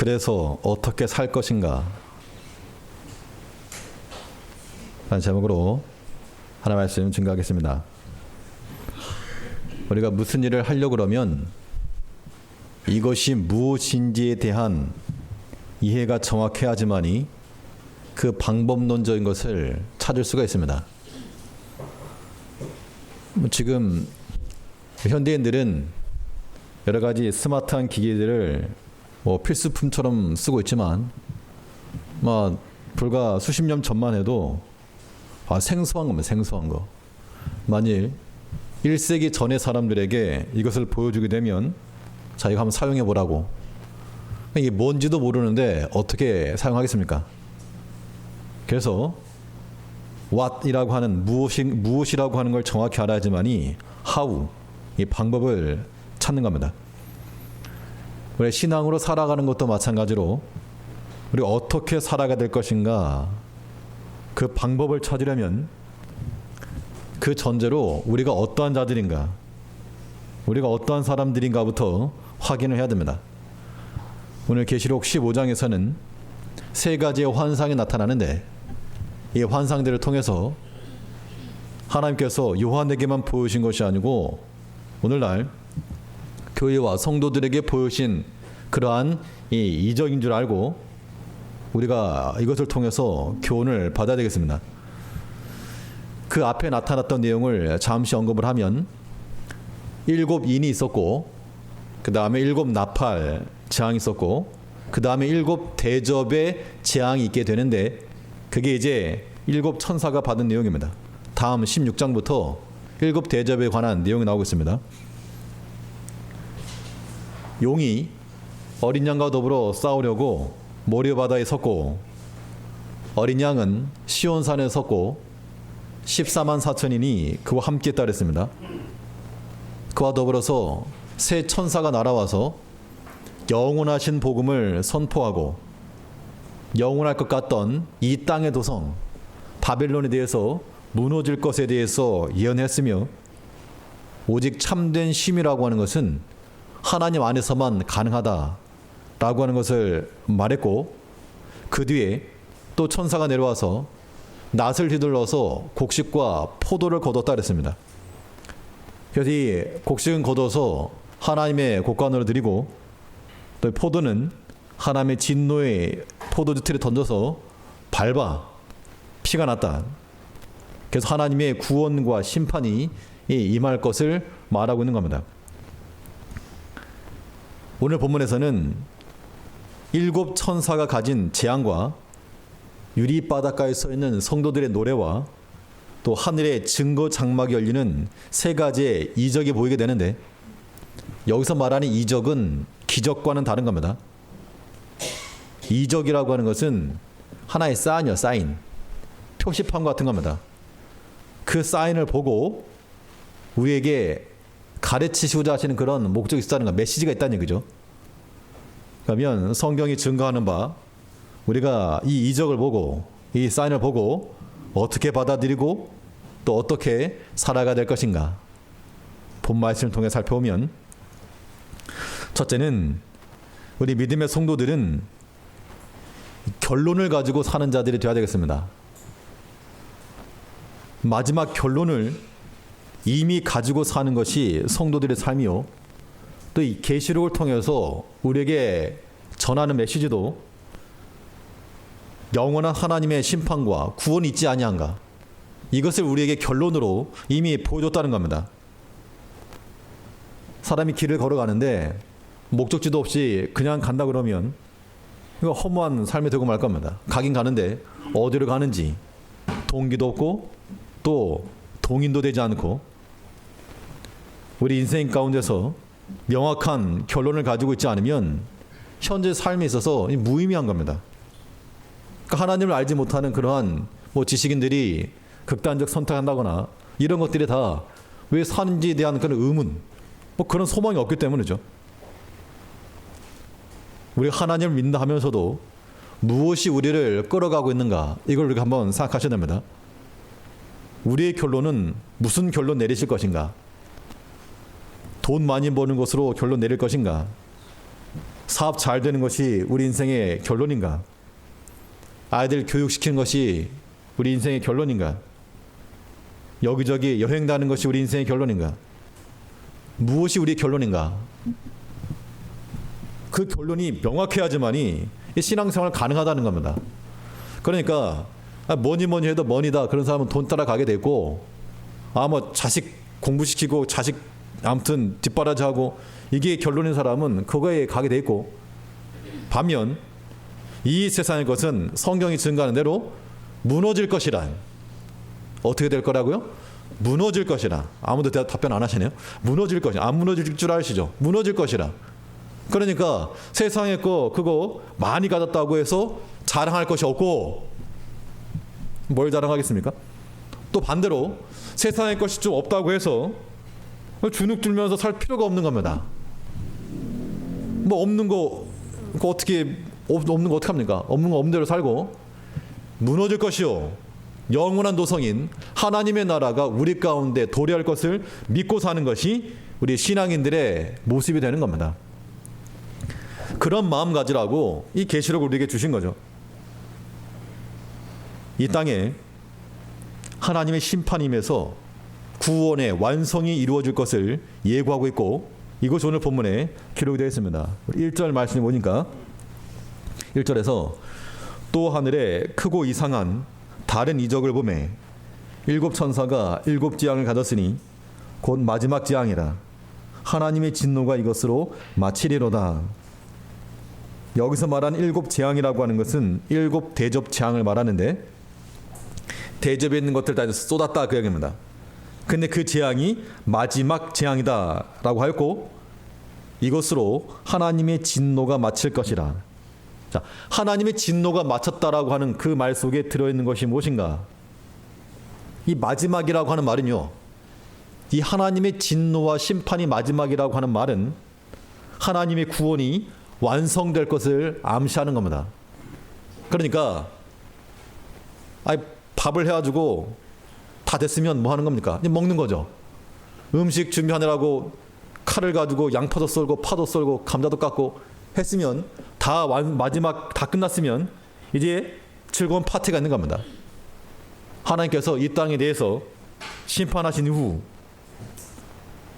그래서 어떻게 살 것인가? 라는 제목으로 하나 말씀 증거하겠습니다. 우리가 무슨 일을 하려고 그러면 이것이 무엇인지에 대한 이해가 정확해야지만이 그 방법론적인 것을 찾을 수가 있습니다. 지금 현대인들은 여러 가지 스마트한 기기들을 필수품처럼 쓰고 있지만 불과 수십 년 전만 해도 생소한 겁니다. 생소한 거. 만일 1세기 전의 사람들에게 이것을 보여주게 되면 자, 이거 한번 사용해 보라고. 이게 뭔지도 모르는데 어떻게 사용하겠습니까? 그래서 what이라고 하는 무엇이라고 하는 걸 정확히 알아야지만이 how, 이 방법을 찾는 겁니다. 우리 신앙으로 살아가는 것도 마찬가지로 우리가 어떻게 살아가야 될 것인가 그 방법을 찾으려면 그 전제로 우리가 어떠한 자들인가, 우리가 어떠한 사람들인가부터 확인을 해야 됩니다. 오늘 계시록 15장에서는 세 가지의 환상이 나타나는데 이 환상들을 통해서 하나님께서 요한에게만 보여주신 것이 아니고 오늘날 교회와 성도들에게 보여주신 그러한 이 이적인 줄 알고 우리가 이것을 통해서 교훈을 받아야 되겠습니다. 그 앞에 나타났던 내용을 잠시 언급을 하면 7 인이 있었고 그 다음에 7 나팔 재앙이 있었고 그 다음에 7 대접의 재앙이 있게 되는데 그게 이제 7 천사가 받은 내용입니다. 다음 16장부터 7 대접에 관한 내용이 나오고 있습니다. 용이 어린 양과 더불어 싸우려고 모리아바다에 섰고 어린 양은 시온산에 섰고 14만 4천인이 그와 함께 따랐습니다. 그와 더불어서 세 천사가 날아와서 영원하신 복음을 선포하고 영원할 것 같던 이 땅의 도성 바벨론에 대해서 무너질 것에 대해서 예언했으며 오직 참된 쉼이라고 하는 것은 하나님 안에서만 가능하다라고 하는 것을 말했고 그 뒤에 또 천사가 내려와서 낫을 휘둘러서 곡식과 포도를 거뒀다 그랬습니다. 그래서 이 곡식은 거둬서 하나님의 곡간으로 드리고 또 포도는 하나님의 진노의 포도주 틀에 던져서 밟아 피가 났다. 그래서 하나님의 구원과 심판이 임할 것을 말하고 있는 겁니다. 오늘 본문에서는 7 천사가 가진 재앙과 유리바닷가에 서 있는 성도들의 노래와 또 하늘의 증거 장막이 열리는 세 가지의 이적이 보이게 되는데 여기서 말하는 이적은 기적과는 다른 겁니다. 이적이라고 하는 것은 하나의 사인이요, 사인. 표시판 같은 겁니다. 그 사인을 보고 우리에게 가르치시고자 하시는 그런 목적이 있다는 거, 메시지가 있다는 얘기죠. 그러면 성경이 증거하는 바 우리가 이 이적을 보고 이 사인을 보고 어떻게 받아들이고 또 어떻게 살아가야 될 것인가 본 말씀을 통해 살펴보면 첫째는 우리 믿음의 성도들은 결론을 가지고 사는 자들이 되어야 되겠습니다. 마지막 결론을 이미 가지고 사는 것이 성도들의 삶이요. 또 이 계시록을 통해서 우리에게 전하는 메시지도 영원한 하나님의 심판과 구원이 있지 아니한가. 이것을 우리에게 결론으로 이미 보여줬다는 겁니다. 사람이 길을 걸어가는데 목적지도 없이 그냥 간다 그러면 이거 허무한 삶이 되고 말 겁니다. 가긴 가는데 어디로 가는지 동기도 없고 또 동인도 되지 않고 우리 인생 가운데서 명확한 결론을 가지고 있지 않으면 현재 삶에 있어서 무의미한 겁니다. 그러니까 하나님을 알지 못하는 그러한 지식인들이 극단적 선택한다거나 이런 것들이 다 왜 사는지에 대한 그런 의문, 그런 소망이 없기 때문이죠. 우리가 하나님을 믿는다 하면서도 무엇이 우리를 끌어가고 있는가, 이걸 우리가 한번 생각하셔야 됩니다. 우리의 결론은 무슨 결론 내리실 것인가? 돈 많이 버는 것으로 결론 내릴 것인가? 사업 잘 되는 것이 우리 인생의 결론인가? 아이들 교육시키는 것이 우리 인생의 결론인가? 여기저기 여행 다니는 것이 우리 인생의 결론인가? 무엇이 우리의 결론인가? 그 결론이 명확해야지만이 신앙생활 가능하다는 겁니다. 그러니까 뭐니 해도 머니다. 그런 사람은 돈 따라가게 되고, 뭐 자식 공부시키고 자식 아무튼 뒷바라지하고, 이게 결론인 사람은 그거에 가게 돼 있고, 반면 이 세상의 것은 성경이 증가하는 대로 무너질 것이라. 어떻게 될 거라고요? 무너질 것이라. 아무도 답변 안 하시네요. 무너질 것이라. 안 무너질 줄 아시죠? 무너질 것이라. 그러니까 세상의 거 그거 많이 가졌다고 해서 자랑할 것이 없고, 뭘 자랑하겠습니까? 또 반대로 세상의 것이 좀 없다고 해서 주눅 들면서 살 필요가 없는 겁니다. 뭐 없는 거 그거 어떻게 없는 거 어떻게 합니까? 없는 거 없는 대로 살고, 무너질 것이요 영원한 도성인 하나님의 나라가 우리 가운데 도래할 것을 믿고 사는 것이 우리 신앙인들의 모습이 되는 겁니다. 그런 마음 가지라고 이 계시록을 우리에게 주신 거죠. 이 땅에 하나님의 심판임에서 구원의 완성이 이루어질 것을 예고하고 있고, 이것이 오늘 본문에 기록이 되어 있습니다. 1절 말씀이 보니까 1절에서 또 하늘에 크고 이상한 다른 이적을 보매 일곱 천사가 일곱 지향을 가졌으니 곧 마지막 지향이라. 하나님의 진노가 이것으로 마치리로다. 여기서 말한 일곱 재앙이라고 하는 것은 일곱 대접 재앙을 말하는데, 대접에 있는 것들 다 쏟았다 그 얘기입니다. 근데 그 재앙이 마지막 재앙이다 라고 하였고, 이것으로 하나님의 진노가 마칠 것이라. 자, 하나님의 진노가 마쳤다라고 하는 그 말 속에 들어있는 것이 무엇인가? 이 마지막이라고 하는 말은요, 이 하나님의 진노와 심판이 마지막이라고 하는 말은 하나님의 구원이 완성될 것을 암시하는 겁니다. 그러니까 밥을 해가지고 다 됐으면 뭐 하는 겁니까? 먹는 거죠. 음식 준비하느라고 칼을 가지고 양파도 썰고 파도 썰고 감자도 깎고 했으면 다 마지막 다 끝났으면 이제 즐거운 파티가 있는 겁니다. 하나님께서 이 땅에 대해서 심판하신 이후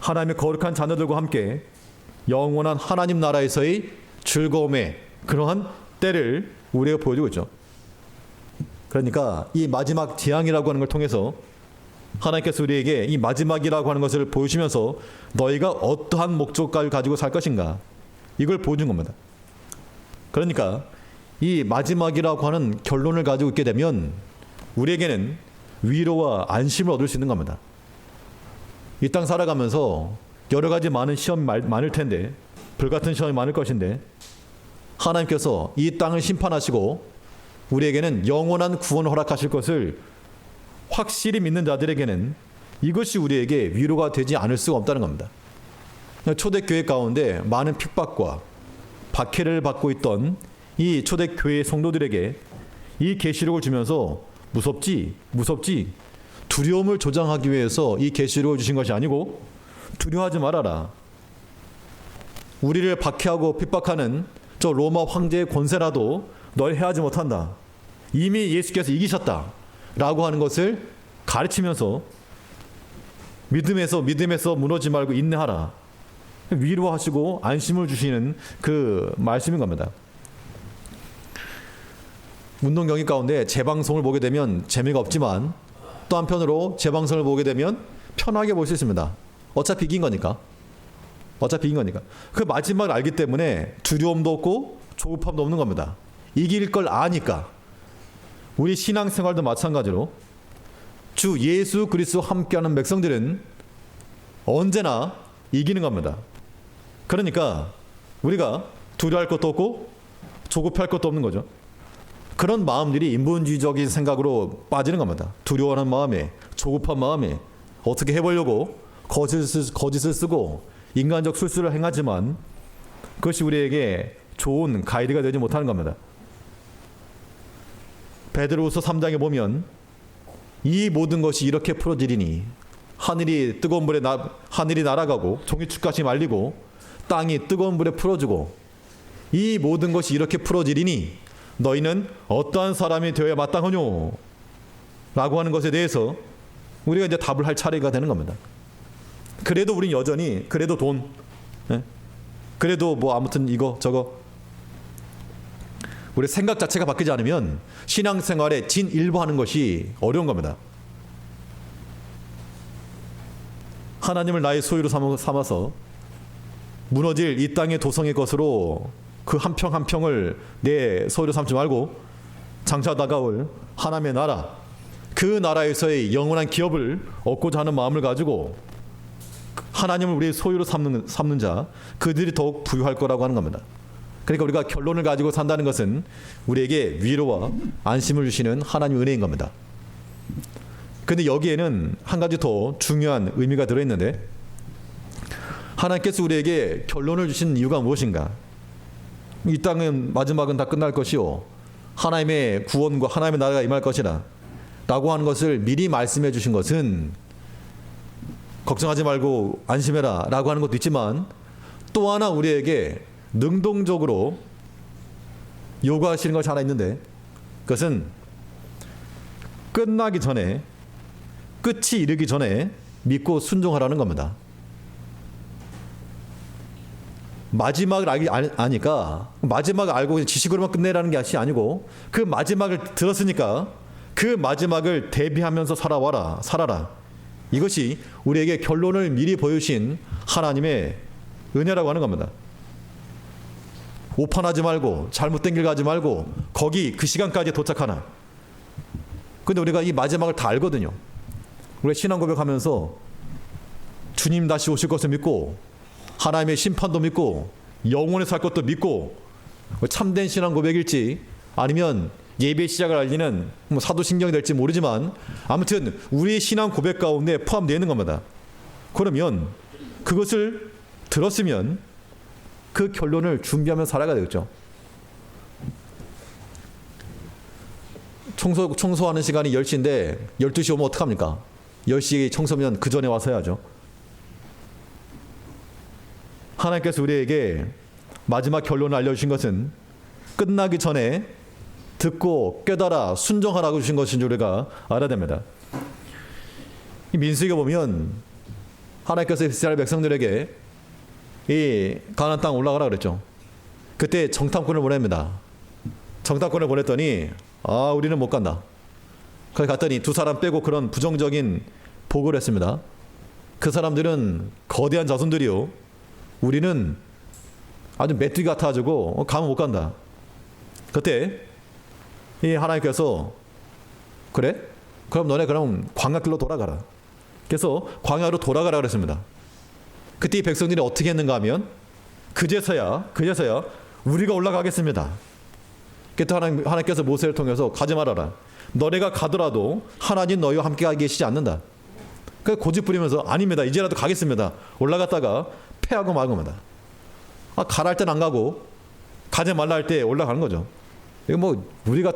하나님의 거룩한 자녀들과 함께 영원한 하나님 나라에서의 즐거움의 그러한 때를 우리가 보여주고 있죠. 그러니까 이 마지막 재앙이라고 하는 걸 통해서 하나님께서 우리에게 이 마지막이라고 하는 것을 보여주면서 너희가 어떠한 목적을 가지고 살 것인가, 이걸 보여준 겁니다. 그러니까 이 마지막이라고 하는 결론을 가지고 있게 되면 우리에게는 위로와 안심을 얻을 수 있는 겁니다. 이 땅 살아가면서 여러 가지 많은 시험이 많을 텐데, 불같은 시험이 많을 것인데, 하나님께서 이 땅을 심판하시고 우리에게는 영원한 구원을 허락하실 것을 확실히 믿는 자들에게는 이것이 우리에게 위로가 되지 않을 수가 없다는 겁니다. 초대교회 가운데 많은 핍박과 박해를 받고 있던 이 초대교회 성도들에게 이 계시록을 주면서 무섭지 두려움을 조장하기 위해서 이 계시록을 주신 것이 아니고, 두려워하지 말아라. 우리를 박해하고 핍박하는 저 로마 황제의 권세라도 널 해하지 못한다. 이미 예수께서 이기셨다 라고 하는 것을 가르치면서 믿음에서 무너지지 말고 인내하라, 위로하시고 안심을 주시는 그 말씀인 겁니다. 운동 경기 가운데 재방송을 보게 되면 재미가 없지만, 또 한편으로 재방송을 보게 되면 편하게 볼 수 있습니다. 어차피 이긴 거니까. 그 마지막을 알기 때문에 두려움도 없고 조급함도 없는 겁니다. 이길 걸 아니까. 우리 신앙생활도 마찬가지로 주 예수 그리스도 함께하는 백성들은 언제나 이기는 겁니다. 그러니까 우리가 두려워할 것도 없고 조급할 것도 없는 거죠. 그런 마음들이 인본주의적인 생각으로 빠지는 겁니다. 두려워하는 마음에, 조급한 마음에 어떻게 해보려고 거짓을 쓰고 인간적 술수를 행하지만 그것이 우리에게 좋은 가이드가 되지 못하는 겁니다. 베드로후서 3장에 보면 이 모든 것이 이렇게 풀어지리니 하늘이 뜨거운 불에 하늘이 날아가고 종이 축같이 말리고 땅이 뜨거운 불에 풀어지고 이 모든 것이 이렇게 풀어지리니 너희는 어떠한 사람이 되어야 마땅하뇨? 라고 하는 것에 대해서 우리가 이제 답을 할 차례가 되는 겁니다. 그래도 우린 여전히 그래도 돈, 그래도 뭐 아무튼 이거 저거 우리 생각 자체가 바뀌지 않으면 신앙생활에 진일보하는 것이 어려운 겁니다. 하나님을 나의 소유로 삼아서 무너질 이 땅의 도성의 것으로 그 한 평 한 평을 내 소유로 삼지 말고 장차 다가올 하나님의 나라, 그 나라에서의 영원한 기업을 얻고자 하는 마음을 가지고 하나님을 우리의 소유로 삼는 자, 그들이 더욱 부유할 거라고 하는 겁니다. 그러니까 우리가 결론을 가지고 산다는 것은 우리에게 위로와 안심을 주시는 하나님의 은혜인 겁니다. 그런데 여기에는 한 가지 더 중요한 의미가 들어있는데, 하나님께서 우리에게 결론을 주신 이유가 무엇인가? 이 땅은 마지막은 다 끝날 것이요 하나님의 구원과 하나님의 나라가 임할 것이라 라고 하는 것을 미리 말씀해 주신 것은 걱정하지 말고 안심해라 라고 하는 것도 있지만, 또 하나 우리에게 능동적으로 요구하시는 것이 하나 있는데, 그것은 끝나기 전에, 끝이 이르기 전에 믿고 순종하라는 겁니다. 마지막을 아니까 마지막을 알고 지식으로만 끝내라는 것이 아니고, 그 마지막을 들었으니까 그 마지막을 대비하면서 살아라. 이것이 우리에게 결론을 미리 보여주신 하나님의 은혜라고 하는 겁니다. 오판하지 말고 잘못된 길 가지 말고 거기 그 시간까지 도착하나. 근데 우리가 이 마지막을 다 알거든요. 우리가 신앙 고백하면서 주님 다시 오실 것을 믿고 하나님의 심판도 믿고 영원히 살 것도 믿고, 참된 신앙 고백일지 아니면 예배 시작을 알리는 사도신경이 될지 모르지만 아무튼 우리의 신앙 고백 가운데 포함되어 있는 겁니다. 그러면 그것을 들었으면 그 결론을 준비하며 살아가야 되겠죠. 청소하는 시간이 10시인데 12시 오면 어떡합니까? 10시 청소면 그 전에 와서 해야죠. 하나님께서 우리에게 마지막 결론을 알려주신 것은 끝나기 전에 듣고 깨달아 순종하라고 주신 것인 줄 우리가 알아야 됩니다. 이 민수기에 보면 하나님께서 이스라엘 백성들에게 이 가나안 땅 올라가라 그랬죠. 그때 정탐꾼을 보냅니다. 정탐꾼을 보냈더니 우리는 못 간다. 거기 갔더니 두 사람 빼고 그런 부정적인 보고를 했습니다. 그 사람들은 거대한 자손들이요, 우리는 아주 메뚜기 같아가지고 가면 못 간다. 그때 이 하나님께서 그래? 그럼 너네 그럼 광야길로 돌아가라. 그래서 광야로 돌아가라 그랬습니다. 그때 이 백성들이 어떻게 했는가 하면 그제서야 우리가 올라가겠습니다. 그때 하나님께서 모세를 통해서 가지 말아라. 너네가 가더라도 하나님 너희와 함께 계시지 않는다. 그래서 고집 부리면서 아닙니다. 이제라도 가겠습니다. 올라갔다가 패하고 말고마다. 가라 할 땐 안 가고 가지 말라 할 때 올라가는 거죠. 이거 뭐 우리들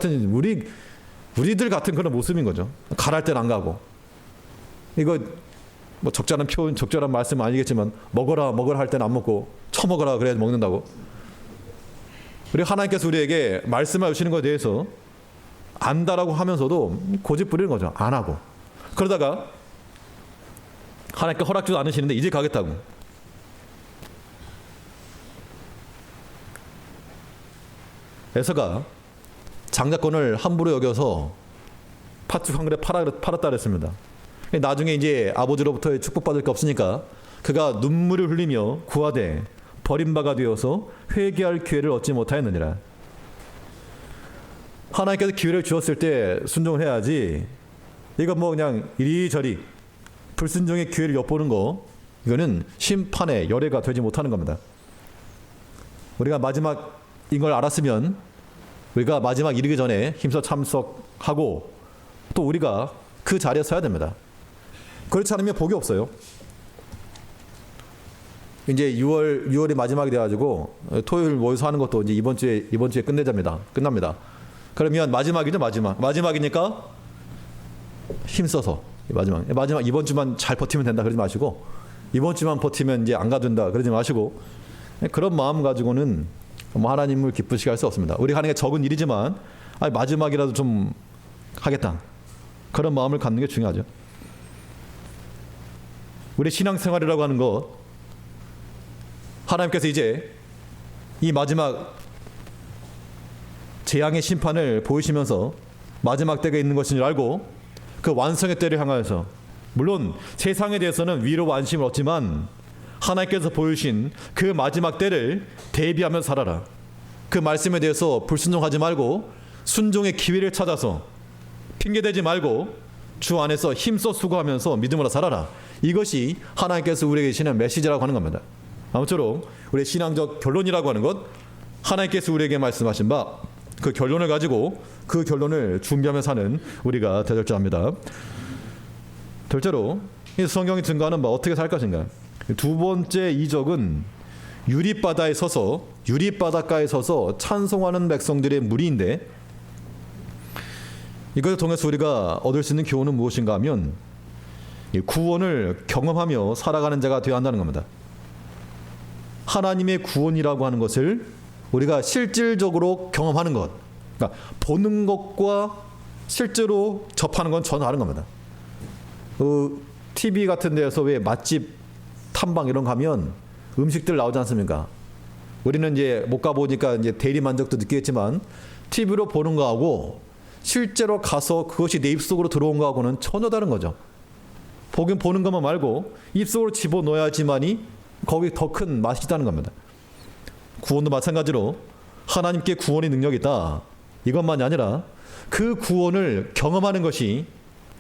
같은 그런 모습인 거죠. 가라 할 땐 안 가고. 이거 뭐 적절한 표현, 적절한 말씀 아니겠지만 먹어라 할 때는 안 먹고 처먹어라 그래야 먹는다고. 우리 하나님께서 우리에게 말씀해 주시는 것에 대해서 안다라고 하면서도 고집 부리는 거죠. 안 하고. 그러다가 하나님께 허락주도 않으시는데 이제 가겠다고. 에서가 장자권을 함부로 여겨서 팥죽 한 그릇 팔았다 그랬습니다. 나중에 이제 아버지로부터의 축복받을 게 없으니까 그가 눈물을 흘리며 구하되 버림바가 되어서 회개할 기회를 얻지 못하였느니라. 하나님께서 기회를 주었을 때 순종을 해야지, 이거 뭐 그냥 이리저리 불순종의 기회를 엿보는 거, 이거는 심판의 열애가 되지 못하는 겁니다. 우리가 마지막인 걸 알았으면 우리가 마지막 이르기 전에 힘써 참석하고 또 우리가 그 자리에 서야 됩니다. 그렇지 않으면 복이 없어요. 이제 6월이 마지막이 돼가지고 토요일 모여서 하는 것도 이제 이번 주에 끝납니다. 그러면 마지막이죠. 마지막이니까 힘써서 마지막 이번 주만 잘 버티면 된다 그러지 마시고, 이번 주만 버티면 이제 안 가둔다 그러지 마시고, 그런 마음 가지고는 뭐 하나님을 기쁘시게 할 수 없습니다. 우리가 하는 게 적은 일이지만 마지막이라도 좀 하겠다. 그런 마음을 갖는 게 중요하죠. 우리 신앙생활이라고 하는 것, 하나님께서 이제 이 마지막 재앙의 심판을 보이시면서 마지막 때가 있는 것인 줄 알고 그 완성의 때를 향하여서, 물론 세상에 대해서는 위로와 안심을 얻지만 하나님께서 보이신 그 마지막 때를 대비하며 살아라. 그 말씀에 대해서 불순종하지 말고 순종의 기회를 찾아서 핑계대지 말고 주 안에서 힘써 수고하면서 믿음으로 살아라. 이것이 하나님께서 우리에게 주시는 메시지라고 하는 겁니다. 아무쪼록 우리의 신앙적 결론이라고 하는 것, 하나님께서 우리에게 말씀하신 바 그 결론을 가지고 그 결론을 준비하며 사는 우리가 되절자합니다. 둘째로 이 성경이 증거하는 바 어떻게 살 것인가. 두 번째 이적은 유리바다에 서서, 유리바닷가에 서서 찬송하는 백성들의 무리인데, 이것을 통해서 우리가 얻을 수 있는 교훈은 무엇인가 하면 구원을 경험하며 살아가는 자가 되어야 한다는 겁니다. 하나님의 구원이라고 하는 것을 우리가 실질적으로 경험하는 것, 그러니까 보는 것과 실제로 접하는 건 전혀 다른 겁니다. TV 같은 데서 왜 맛집 탐방 이런 거 가면 음식들 나오지 않습니까? 우리는 이제 못 가보니까 이제 대리 만족도 느끼겠지만 TV로 보는 거하고 실제로 가서 그것이 내 입속으로 들어온 거하고는 전혀 다른 거죠. 보긴 보는 것만 말고 입속으로 집어넣어야지만이 거기 더 큰 맛이 있다는 겁니다. 구원도 마찬가지로 하나님께 구원의 능력이 있다. 이것만이 아니라 그 구원을 경험하는 것이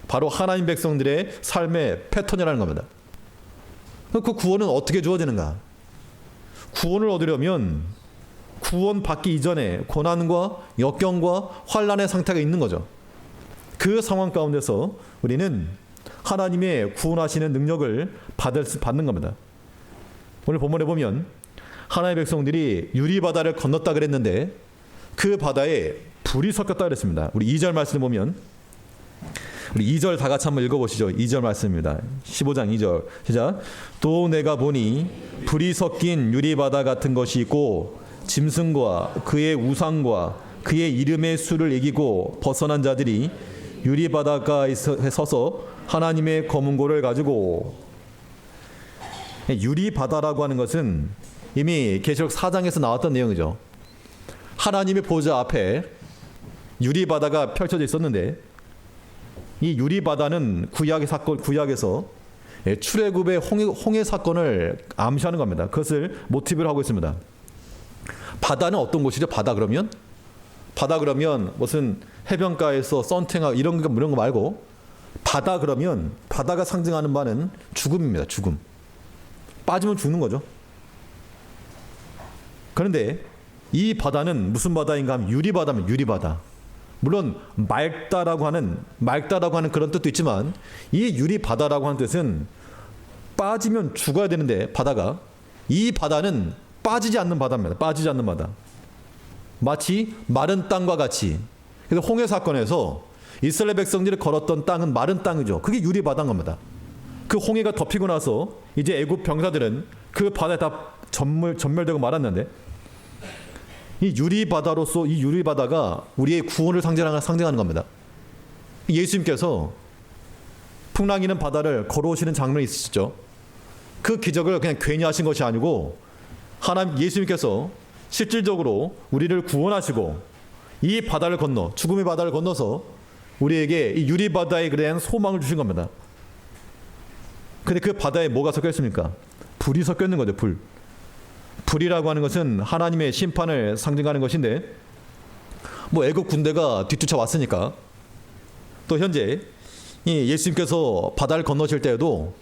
바로 하나님 백성들의 삶의 패턴이라는 겁니다. 그 구원은 어떻게 주어지는가? 구원을 얻으려면 구원 받기 이전에 고난과 역경과 환난의 상태가 있는 거죠. 그 상황 가운데서 우리는 하나님의 구원하시는 능력을 받는 겁니다. 오늘 본문에 보면 하나님의 백성들이 유리바다를 건넜다 그랬는데 그 바다에 불이 섞였다 그랬습니다. 우리 2절 말씀을 보면, 우리 2절 다 같이 한번 읽어보시죠. 2절 말씀입니다. 15장 2절 시작. 또 내가 보니 불이 섞인 유리바다 같은 것이 있고 짐승과 그의 우상과 그의 이름의 수를 이기고 벗어난 자들이 유리바다가에 서서 하나님의 검은고를 가지고. 유리바다라고 하는 것은 이미 계시록 4장에서 나왔던 내용이죠. 하나님의 보좌 앞에 유리바다가 펼쳐져 있었는데, 이 유리바다는 구약에서 출애굽의 홍해 사건을 암시하는 겁니다. 그것을 모티브로 하고 있습니다. 바다는 어떤 곳이죠? 바다 그러면 무슨 해변가에서 썬팅하고 이런 거 말고, 바다 그러면 바다가 상징하는 바는 죽음입니다. 죽음. 빠지면 죽는 거죠. 그런데 이 바다는 무슨 바다인가 하면 유리바다면 유리바다. 물론 맑다라고 하는 그런 뜻도 있지만, 이 유리바다라고 하는 뜻은 빠지면 죽어야 되는데 바다가, 이 바다는 빠지지 않는 바다입니다. 빠지지 않는 바다. 마치 마른 땅과 같이. 그래서 홍해 사건에서 이스라엘 백성들이 걸었던 땅은 마른 땅이죠. 그게 유리바다인 겁니다. 그 홍해가 덮이고 나서 이제 애굽 병사들은 그 바다에 다 전멸되고 말았는데, 이 유리바다로서 이 유리바다가 우리의 구원을 상징하는 겁니다. 예수님께서 풍랑이는 바다를 걸어오시는 장면이 있으시죠. 그 기적을 그냥 괜히 하신 것이 아니고, 하나님 예수님께서 실질적으로 우리를 구원하시고 이 바다를 건너, 죽음의 바다를 건너서 우리에게 이 유리바다에 대한 소망을 주신 겁니다. 근데 그 바다에 뭐가 섞여 있습니까? 불이 섞여 있는 거죠. 불이라고 하는 것은 하나님의 심판을 상징하는 것인데, 뭐 애국 군대가 뒤쫓아 왔으니까, 또 현재 이 예수님께서 바다를 건너실 때에도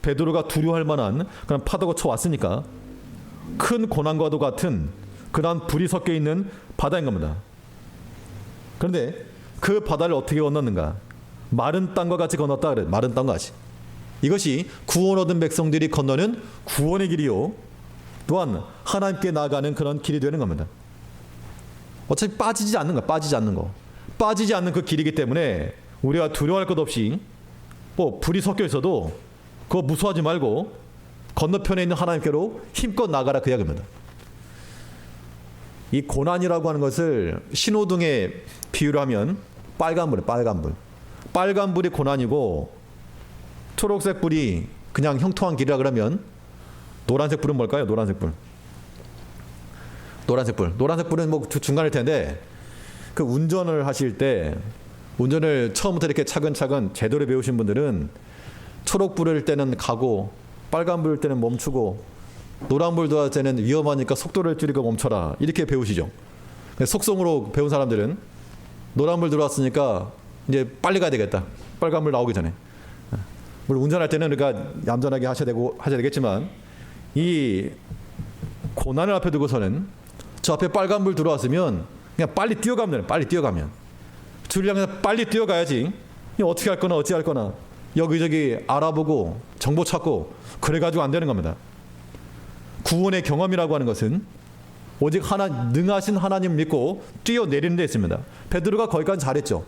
베드로가 두려워할 만한 그런 파도가 쳐왔으니까 큰 고난과도 같은 그런 불이 섞여 있는 바다인 겁니다. 그런데 그 바다를 어떻게 건넜는가? 마른 땅과 같이 건넜다 그래. 마른 땅과 같이. 이것이 구원 얻은 백성들이 건너는 구원의 길이요, 또한 하나님께 나아가는 그런 길이 되는 겁니다. 어차피 빠지지 않는 거, 빠지지 않는 그 길이기 때문에 우리가 두려워할 것 없이, 뭐 불이 섞여 있어도 그거 무서워하지 말고 건너편에 있는 하나님께로 힘껏 나가라, 그 이야기입니다. 이 고난이라고 하는 것을 신호등에 비유를 하면 빨간불이에요. 빨간불. 빨간불이 고난이고 초록색 불이 그냥 형통한 길이라 그러면 노란색 불은 뭘까요? 노란색 불. 노란색 불. 노란색 불은 뭐 중간일 텐데 그 운전을 하실 때 운전을 처음부터 이렇게 차근차근 제대로 배우신 분들은 초록불일 때는 가고 빨간불일 때는 멈추고 노란불 들어갈 때는 위험하니까 속도를 줄이고 멈춰라 이렇게 배우시죠. 속성으로 배운 사람들은 노란불 들어왔으니까 이제 빨리 가야 되겠다. 빨간불 나오기 전에. 물론 운전할 때는 그러니까 얌전하게 하셔야 되겠지만 이 고난을 앞에 두고서는 저 앞에 빨간불 들어왔으면 그냥 빨리 뛰어가면 돼요. 빨리 뛰어가면. 줄을 향해서 빨리 뛰어가야지. 어떻게 할 거나 여기저기 알아보고 정보 찾고 그래가지고 안 되는 겁니다. 구원의 경험이라고 하는 것은 오직 능하신 하나님 믿고 뛰어내리는 데 있습니다. 베드로가 거기까지 잘했죠.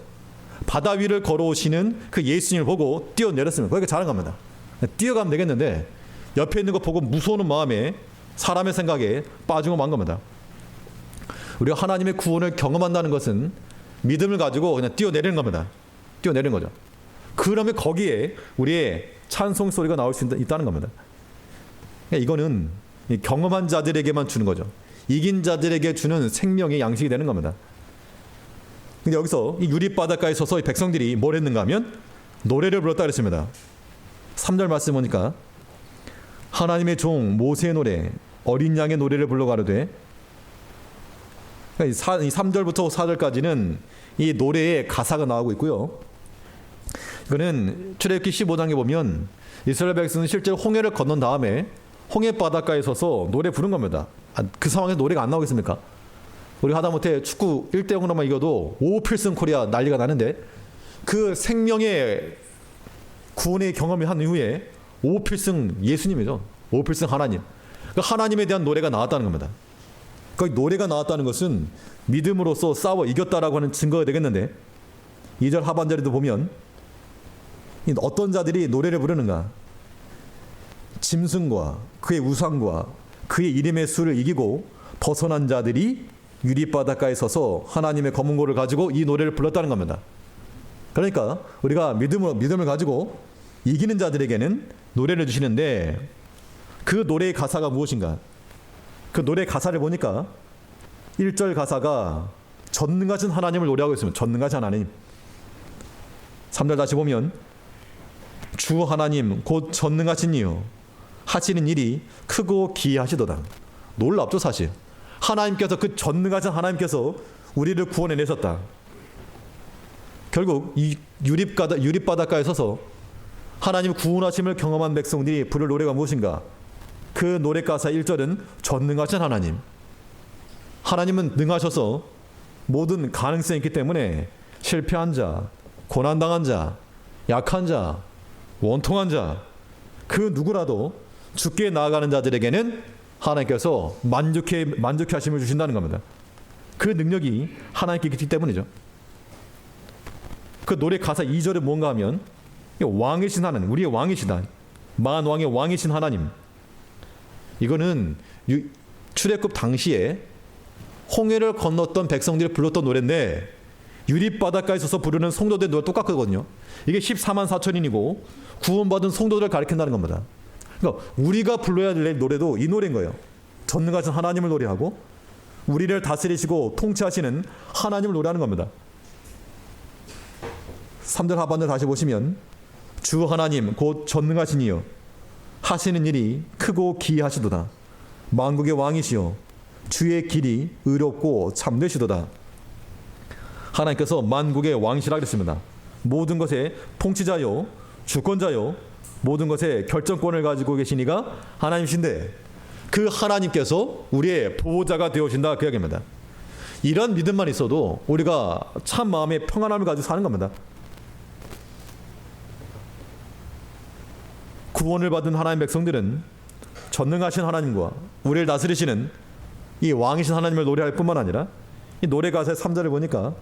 바다 위를 걸어오시는 그 예수님을 보고 뛰어내렸습니다. 거기까지 잘한 겁니다. 뛰어가면 되겠는데 옆에 있는 거 보고 무서운 마음에 사람의 생각에 빠지고 만 겁니다. 우리가 하나님의 구원을 경험한다는 것은 믿음을 가지고 그냥 뛰어내리는 겁니다. 뛰어내리는 거죠. 그러면 거기에 우리의 찬송 소리가 나올 수 있다는 겁니다. 이거는 경험한 자들에게만 주는 거죠. 이긴 자들에게 주는 생명의 양식이 되는 겁니다. 근데 여기서 이 유리바닷가에 서서 이 백성들이 뭘 했는가 하면 노래를 불렀다 그랬습니다. 3절 말씀 보니까 하나님의 종 모세의 노래 어린 양의 노래를 불러가로되, 이 3절부터 4절까지는 이 노래의 가사가 나오고 있고요. 이거는 출애굽기 15장에 보면 이스라엘 백성은 실제로 홍해를 건넌 다음에 홍해 바닷가에 서서 노래 부른 겁니다. 그 상황에서 노래가 안 나오겠습니까? 우리 하다못해 축구 1대0으로만 이겨도 5필승 코리아 난리가 나는데 그 생명의 구원의 경험을 한 이후에 5필승 예수님이죠. 5필승 하나님. 그 하나님에 대한 노래가 나왔다는 겁니다. 그 노래가 나왔다는 것은 믿음으로써 싸워 이겼다라고 하는 증거가 되겠는데 2절 하반절에도 보면 어떤 자들이 노래를 부르는가? 짐승과 그의 우상과 그의 이름의 수를 이기고 벗어난 자들이 유리바닷가에 서서 하나님의 검은고를 가지고 이 노래를 불렀다는 겁니다. 그러니까 우리가 믿음을 가지고 이기는 자들에게는 노래를 주시는데 그 노래의 가사가 무엇인가? 그 노래 가사를 보니까 1절 가사가 전능하신 하나님을 노래하고 있습니다. 전능하신 하나님. 3절 다시 보면 주 하나님 곧 전능하신 이요 하시는 일이 크고 기이하시도다. 놀랍죠 사실. 하나님께서 그 전능하신 하나님께서 우리를 구원해내셨다. 결국 이 유립바닷가에 서서 하나님 구원하심을 경험한 백성들이 부를 노래가 무엇인가? 그 노래 가사 1절은 전능하신 하나님. 하나님은 능하셔서 모든 가능성이 있기 때문에 실패한 자, 고난당한 자, 약한 자, 원통한 자, 그 누구라도 죽게 나아가는 자들에게는 하나님께서 만족해 하심을 주신다는 겁니다. 그 능력이 하나님께 있기 때문이죠. 그 노래 가사 2절은 뭔가 하면 왕이신 하나님, 우리의 왕이시다. 만왕의 왕이신 하나님. 이거는 출애굽 당시에 홍해를 건넜던 백성들이 불렀던 노래인데 유립바닷가에 서서 부르는 성도들의 노래 똑같거든요. 이게 14만 4천인이고 구원받은 성도들을 가리킨다는 겁니다. 그러니까 우리가 불러야 될 노래도 이 노래인 거예요. 전능하신 하나님을 노래하고 우리를 다스리시고 통치하시는 하나님을 노래하는 겁니다. 3절 하반절 다시 보시면 주 하나님 곧 전능하신 이여 하시는 일이 크고 기이하시도다. 만국의 왕이시여 주의 길이 의롭고 참되시도다. 하나님께서 만국의 왕이시라 그랬습니다. 모든 것의 통치자요 주권자요 모든 것의 결정권을 가지고 계신 이가 하나님이신데 그 하나님께서 우리의 보호자가 되어주신다 그 이야기입니다. 이런 믿음만 있어도 우리가 참 마음의 평안함을 가지고 사는 겁니다. 구원을 받은 하나님 백성들은 전능하신 하나님과 우리를 다스리시는 이 왕이신 하나님을 노래할 뿐만 아니라 이 노래 가사의 3절을 보니까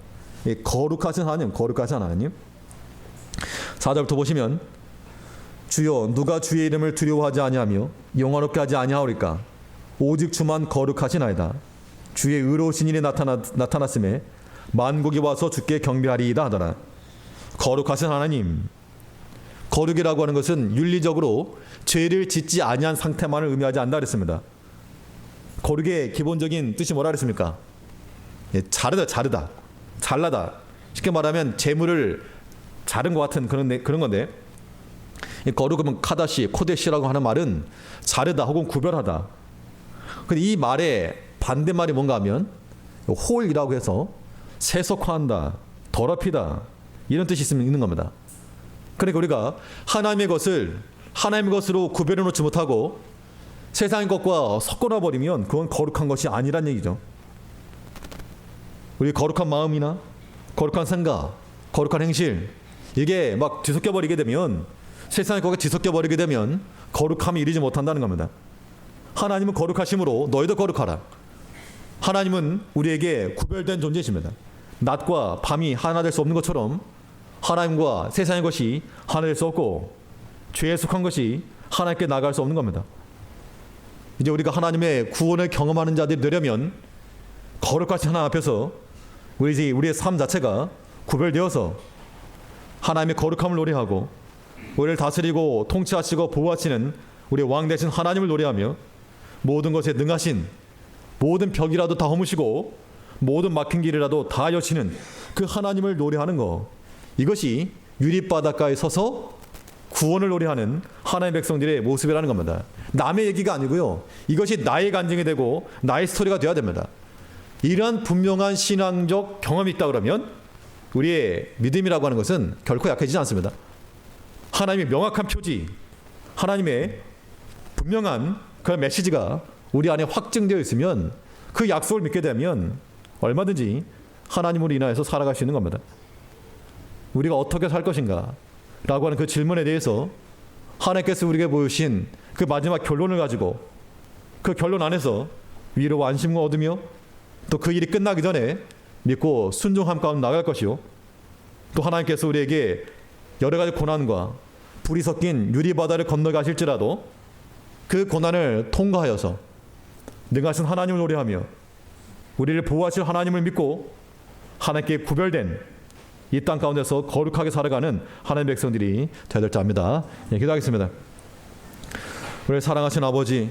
이 거룩하신 하나님, 거룩하신 하나님. 4절부터 보시면 주여 누가 주의 이름을 두려워하지 아니하며 영화롭게 하지 아니하오리까 오직 주만 거룩하시나이다. 주의 의로우신 일이 나타났음에 만국이 와서 주께 경배하리이다 하더라. 거룩하신 하나님. 거룩이라고 하는 것은 윤리적으로 죄를 짓지 아니한 상태만을 의미하지 않는다 그랬습니다. 거룩의 기본적인 뜻이 뭐라 그랬습니까? 예, 자르다, 잘라다. 쉽게 말하면 재물을 자른 것 같은 그런 건데, 거룩은 카다시, 코데시라고 하는 말은 자르다 혹은 구별하다. 근데 이 말의 반대말이 뭔가 하면 홀이라고 해서 세속화한다, 더럽히다, 이런 뜻이 있는 겁니다. 그러니까 우리가 하나님의 것을 하나님의 것으로 구별해 놓지 못하고 세상의 것과 섞어놔 버리면 그건 거룩한 것이 아니란 얘기죠. 우리 거룩한 마음이나 거룩한 생각, 거룩한 행실, 이게 막 뒤섞여 버리게 되면, 세상의 것과 뒤섞여 버리게 되면 거룩함이 이르지 못한다는 겁니다. 하나님은 거룩하심으로 너희도 거룩하라. 하나님은 우리에게 구별된 존재이십니다. 낮과 밤이 하나 될 수 없는 것처럼 하나님과 세상의 것이 하나 될 수 없고 죄에 속한 것이 하나님께 나갈 수 없는 겁니다. 이제 우리가 하나님의 구원을 경험하는 자들이 되려면 거룩하신 하나님 앞에서 우리의 삶 자체가 구별되어서 하나님의 거룩함을 노래하고 우리를 다스리고 통치하시고 보호하시는 우리 왕 되신 하나님을 노래하며 모든 것에 능하신, 모든 벽이라도 다 허무시고 모든 막힌 길이라도 다 여시는 그 하나님을 노래하는 것, 이것이 유립바닷가에 서서 구원을 노래하는 하나님의 백성들의 모습이라는 겁니다. 남의 얘기가 아니고요, 이것이 나의 간증이 되고 나의 스토리가 되어야 됩니다. 이러한 분명한 신앙적 경험이 있다 그러면 우리의 믿음이라고 하는 것은 결코 약해지지 않습니다. 하나님의 명확한 표지, 하나님의 분명한 그 메시지가 우리 안에 확증되어 있으면, 그 약속을 믿게 되면 얼마든지 하나님으로 인하여서 살아갈 수 있는 겁니다. 우리가 어떻게 살 것인가 라고 하는 그 질문에 대해서 하나님께서 우리에게 보여주신 그 마지막 결론을 가지고 그 결론 안에서 위로와 안심과 얻으며 또 그 일이 끝나기 전에 믿고 순종함 가운데 나갈 것이요, 또 하나님께서 우리에게 여러 가지 고난과 불이 섞인 유리바다를 건너가실지라도 그 고난을 통과하여서 능하신 하나님을 노래하며 우리를 보호하실 하나님을 믿고 하나님께 구별된 이 땅 가운데서 거룩하게 살아가는 하나님의 백성들이 되어야 될 자 합니다. 예, 기도하겠습니다. 우리 사랑하신 아버지,